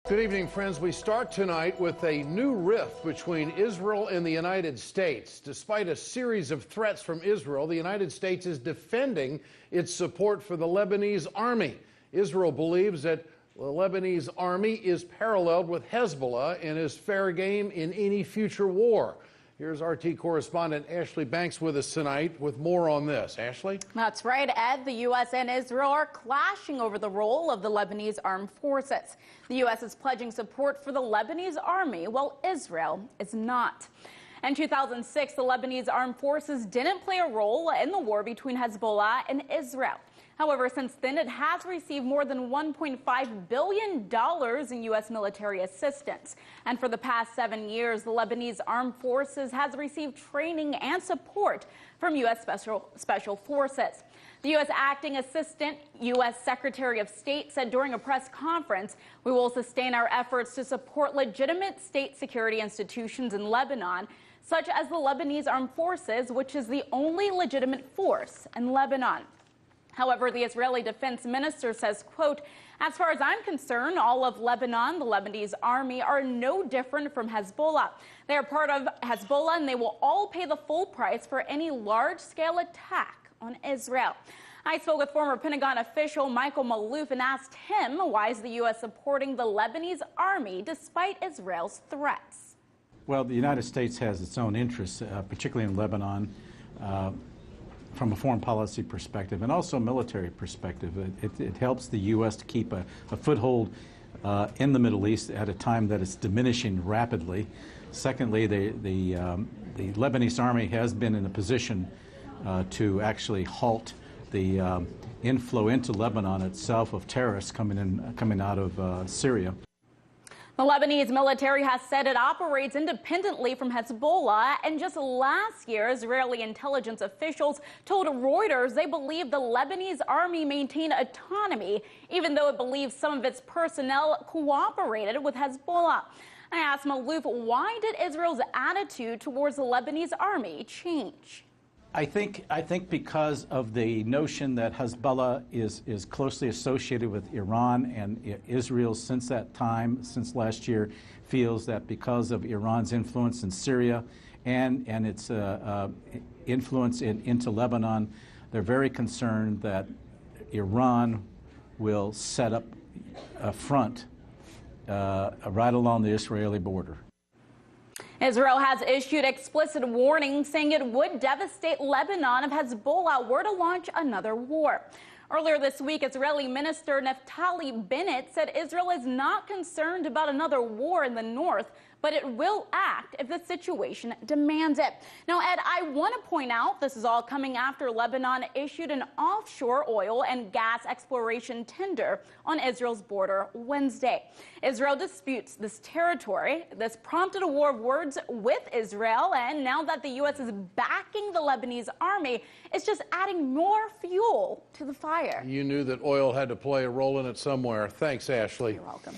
Good evening, friends. We start tonight with a new rift between Israel and the United States. Despite a series of threats from Israel, the United States is defending its support for the Lebanese army. Israel believes that the Lebanese army is paralleled with Hezbollah and is fair game in any future war. Here's RT correspondent Ashlee Banks with us tonight with more on this. Ashlee? That's right, Ed. The U.S. and Israel are clashing over the role of the Lebanese armed forces. The U.S. is pledging support for the Lebanese army, while Israel is not. In 2006, the Lebanese armed forces didn't play a role in the war between Hezbollah and Israel. However, since then, it has received more than $1.5 billion in U.S. military assistance. And for the past 7 years, the Lebanese armed forces has received training and support from U.S. Special Forces. The U.S. Acting Assistant U.S. Secretary of State said during a press conference, "We will sustain our efforts to support legitimate state security institutions in Lebanon, such as the Lebanese Armed Forces, which is the only legitimate force in Lebanon." However, the Israeli defense minister says, quote, "As far as I'm concerned, all of Lebanon, the Lebanese army, are no different from Hezbollah. They are part of Hezbollah, and they will all pay the full price for any large-scale attack on Israel." I spoke with former Pentagon official Michael Maloof and asked him, why is the U.S. supporting the Lebanese army despite Israel's threats? Well, the United States has its own interests, particularly in Lebanon, from a foreign policy perspective and also a military perspective. It helps the U.S. to keep a foothold in the Middle East at a time that it's diminishing rapidly. Secondly, the Lebanese army has been in a position to actually halt the inflow into Lebanon itself of terrorists coming out of Syria. The Lebanese military has said it operates independently from Hezbollah, and just last year, Israeli intelligence officials told Reuters they believe the Lebanese army maintained autonomy, even though it believes some of its personnel cooperated with Hezbollah. I asked Maloof, why did Israel's attitude towards the Lebanese army change? I think because of the notion that Hezbollah is closely associated with Iran, and Israel since that time, since last year, feels that because of Iran's influence in Syria and its influence into Lebanon, they're very concerned that Iran will set up a front right along the Israeli border. Israel has issued explicit warnings saying it would devastate Lebanon if Hezbollah were to launch another war. Earlier this week, Israeli Minister Naftali Bennett said Israel is not concerned about another war in the north, but it will act if the situation demands it. Now, Ed, I want to point out this is all coming after Lebanon issued an offshore oil and gas exploration tender on Israel's border Wednesday. Israel disputes this territory. This prompted a war of words with Israel, and now that the U.S. is backing the Lebanese army, it's just adding more fuel to the fire. You knew that oil had to play a role in it somewhere. Thanks, Ashlee. You're welcome.